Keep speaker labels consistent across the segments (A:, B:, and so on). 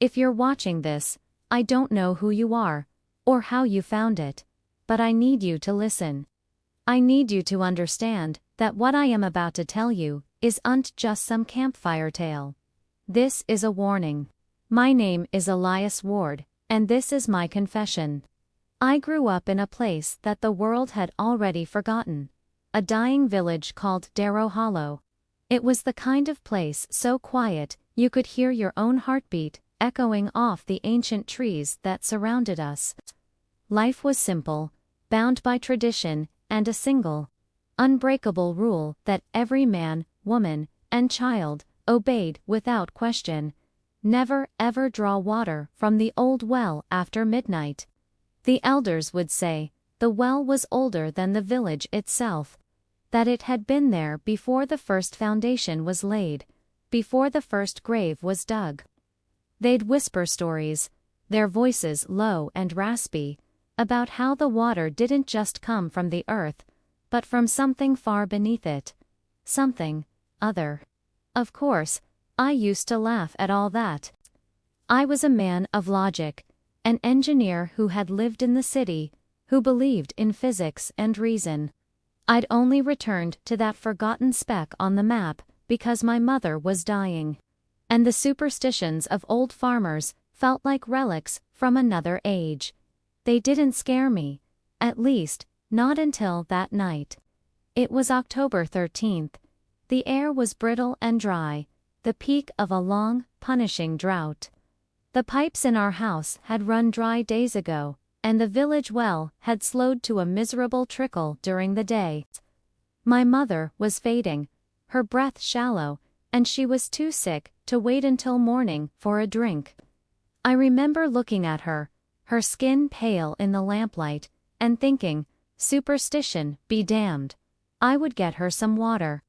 A: If you're watching this, I don't know who you are, or how you found it, but I need you to listen. I need you to understand that what I am about to tell you isn't just some campfire tale. This is a warning. My name is Elias Ward, and this is my confession. I grew up in a place that the world had already forgotten, a dying village called Darrow Hollow. It was the kind of place so quiet you could hear your own heartbeat echoing off the ancient trees that surrounded us. Life was simple, bound by tradition and a single, unbreakable rule that every man, woman, and child obeyed without question: never ever draw water from the old well after midnight. The elders would say the well was older than the village itself, that it had been there before the first foundation was laid, before the first grave was dug. They'd whisper stories, their voices low and raspy, about how the water didn't just come from the earth, but from something far beneath it. Something other. Of course, I used to laugh at all that. I was a man of logic, an engineer who had lived in the city, who believed in physics and reason. I'd only returned to that forgotten speck on the map because my mother was dying. And the superstitions of old farmers felt like relics from another age. They didn't scare me, at least, not until that night. It was October 13th. The air was brittle and dry, the peak of a long, punishing drought. The pipes in our house had run dry days ago, and the village well had slowed to a miserable trickle during the day. My mother was fading, her breath shallow, and she was too sick to wait until morning for a drink. I remember looking at her, her skin pale in the lamplight, and thinking, superstition be damned. I would get her some water.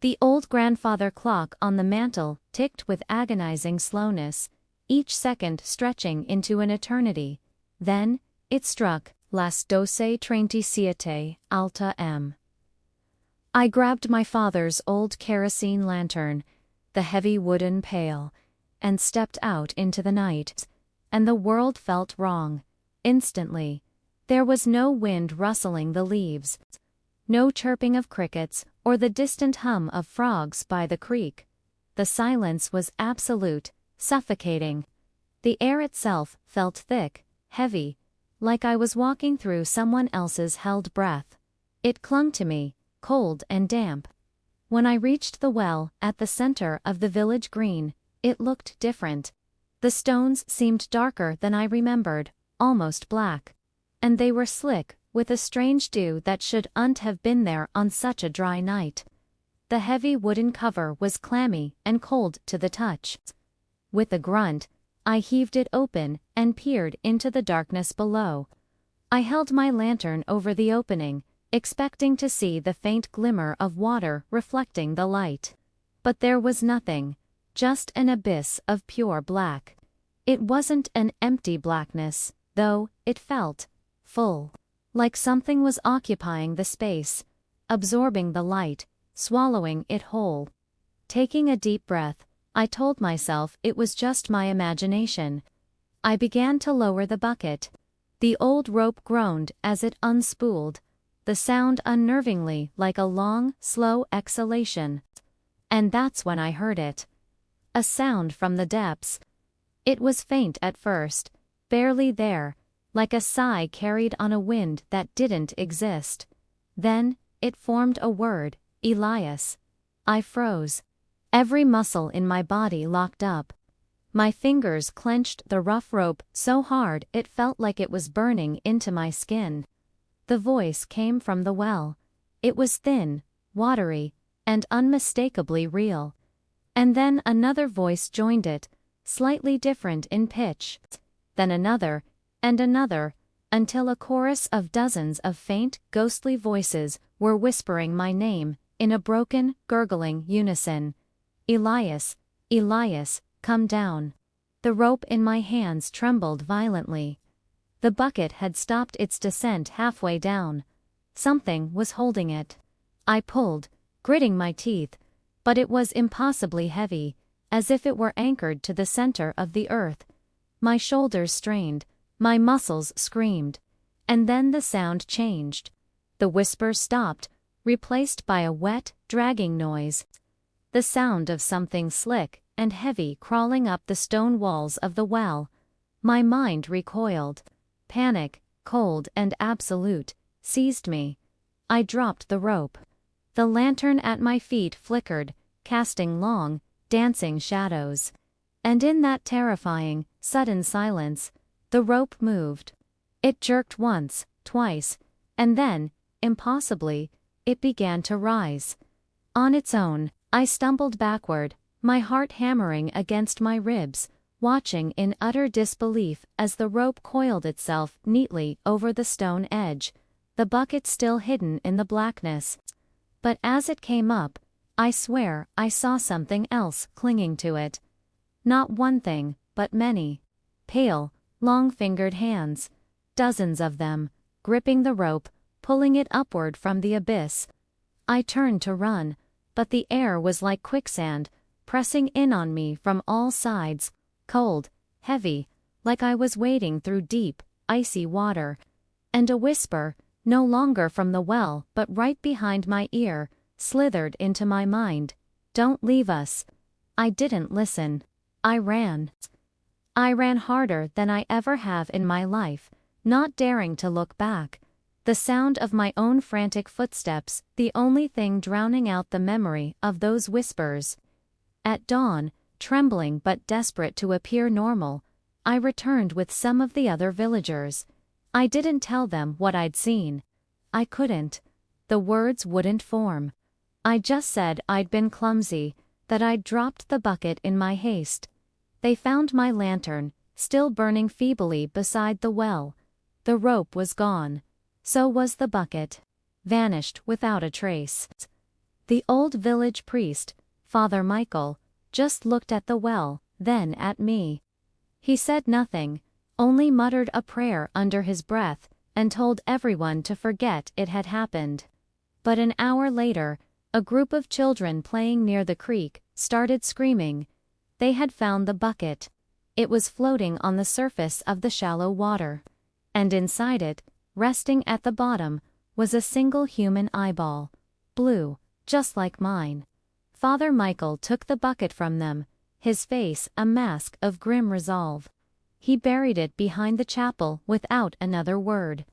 A: The old grandfather clock on the mantel ticked with agonizing slowness, each second stretching into an eternity. Then, it struck, las 12:37 alta m. I grabbed my father's old kerosene lantern, the heavy wooden pail, and stepped out into the night. And the world felt wrong. Instantly. There was no wind rustling the leaves, no chirping of crickets, or the distant hum of frogs by the creek. The silence was absolute, suffocating. The air itself felt thick, heavy, like I was walking through someone else's held breath. It clung to me, cold and damp. When I reached the well at the center of the village green, it looked different. The stones seemed darker than I remembered, almost black. And they were slick, with a strange dew that shouldn't have been there on such a dry night. The heavy wooden cover was clammy and cold to the touch. With a grunt, I heaved it open and peered into the darkness below. I held my lantern over the opening, expecting to see the faint glimmer of water reflecting the light. But there was nothing, just an abyss of pure black. It wasn't an empty blackness, though, it felt full. Like something was occupying the space, absorbing the light, swallowing it whole. Taking a deep breath, I told myself it was just my imagination. I began to lower the bucket. The old rope groaned as it unspooled, the sound unnervingly like a long, slow exhalation. And that's when I heard it. A sound from the depths. It was faint at first, barely there, like a sigh carried on a wind that didn't exist. Then, it formed a word, Elias. I froze. Every muscle in my body locked up. My fingers clenched the rough rope so hard it felt like it was burning into my skin. The voice came from the well. It was thin, watery, and unmistakably real. And then another voice joined it, slightly different in pitch. Then another, and another, until a chorus of dozens of faint, ghostly voices were whispering my name, in a broken, gurgling unison. Elias, Elias, come down. The rope in my hands trembled violently. The bucket had stopped its descent halfway down. Something was holding it. I pulled, gritting my teeth, but it was impossibly heavy, as if it were anchored to the center of the earth, My shoulders strained, my muscles screamed. And then the sound changed. The whisper stopped, replaced by a wet, dragging noise. The sound of something slick and heavy crawling up the stone walls of the well. My mind recoiled. Panic, cold and absolute, seized me. I dropped the rope. The lantern at my feet flickered, casting long, dancing shadows. And in that terrifying, sudden silence, the rope moved. It jerked once, twice, and then, impossibly, it began to rise. On its own, I stumbled backward, my heart hammering against my ribs, watching in utter disbelief as the rope coiled itself neatly over the stone edge, the bucket still hidden in the blackness. But as it came up, I swear I saw something else clinging to it. Not one thing, but many. Pale, long-fingered hands. Dozens of them, gripping the rope, pulling it upward from the abyss. I turned to run, but the air was like quicksand, pressing in on me from all sides, cold, heavy, like I was wading through deep, icy water. And a whisper, no longer from the well but right behind my ear, slithered into my mind. "Don't leave us." I didn't listen. I ran. I ran harder than I ever have in my life, not daring to look back. The sound of my own frantic footsteps, the only thing drowning out the memory of those whispers. At dawn, trembling but desperate to appear normal, I returned with some of the other villagers. I didn't tell them what I'd seen. I couldn't. The words wouldn't form. I just said I'd been clumsy, that I'd dropped the bucket in my haste. They found my lantern, still burning feebly beside the well. The rope was gone. So was the bucket. Vanished without a trace. The old village priest, Father Michael, just looked at the well, then at me. He said nothing, only muttered a prayer under his breath, and told everyone to forget it had happened. But an hour later, a group of children playing near the creek started screaming. They had found the bucket. It was floating on the surface of the shallow water. And inside it, resting at the bottom, was a single human eyeball. Blue, just like mine. Father Michael took the bucket from them, his face a mask of grim resolve. He buried it behind the chapel without another word.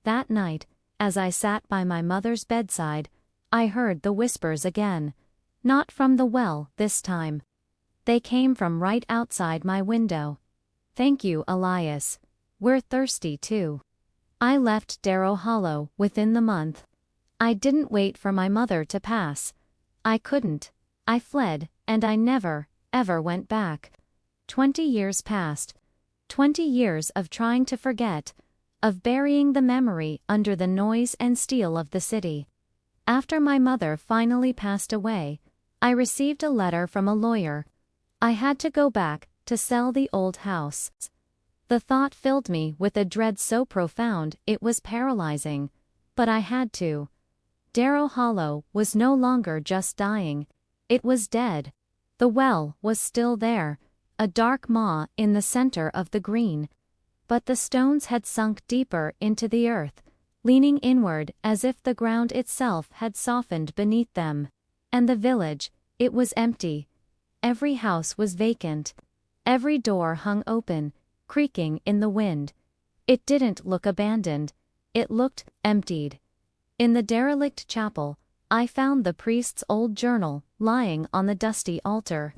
A: That night, as I sat by my mother's bedside, I heard the whispers again. Not from the well this time. They came from right outside my window. "Thank you, Elias. We're thirsty too." I left Darrow Hollow within the month. I didn't wait for my mother to pass. I couldn't. I fled, and I never, ever went back. 20 years passed. 20 years of trying to forget, of burying the memory under the noise and steel of the city. After my mother finally passed away, I received a letter from a lawyer. I had to go back to sell the old house. The thought filled me with a dread so profound it was paralyzing. But I had to. Darrow Hollow was no longer just dying. It was dead. The well was still there, a dark maw in the center of the green. But the stones had sunk deeper into the earth, leaning inward as if the ground itself had softened beneath them. And the village, it was empty. Every house was vacant. Every door hung open, creaking in the wind. It didn't look abandoned. It looked emptied. In the derelict chapel, I found the priest's old journal lying on the dusty altar.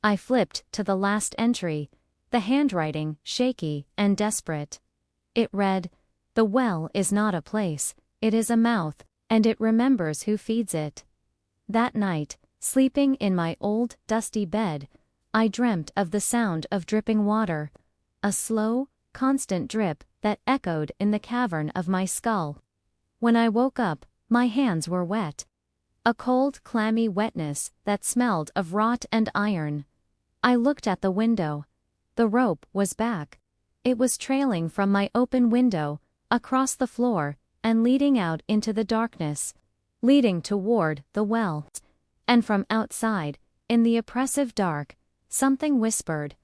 A: I flipped to the last entry, the handwriting shaky and desperate. It read, "The well is not a place, it is a mouth, and it remembers who feeds it." That night, sleeping in my old, dusty bed, I dreamt of the sound of dripping water, a slow, constant drip that echoed in the cavern of my skull. When I woke up, my hands were wet. A cold, clammy wetness that smelled of rot and iron. I looked at the window. The rope was back. It was trailing from my open window, across the floor, and leading out into the darkness, leading toward the well. And from outside, in the oppressive dark, something whispered,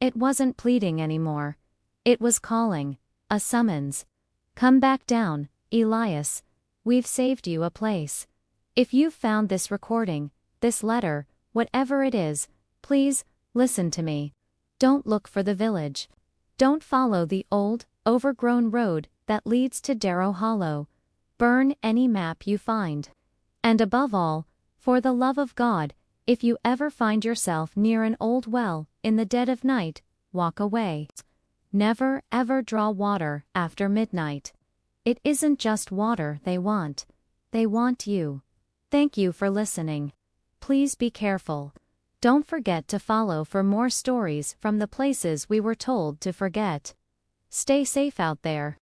A: It wasn't pleading anymore. It was calling. A summons. Come back down, Elias. We've saved you a place. If you've found this recording, this letter, whatever it is, please, listen to me. Don't look for the village. Don't follow the old, overgrown road that leads to Darrow Hollow. Burn any map you find. And above all, for the love of God, if you ever find yourself near an old well, in the dead of night, walk away. Never ever draw water after midnight. It isn't just water they want you. Thank you for listening. Please be careful. Don't forget to follow for more stories from the places we were told to forget. Stay safe out there.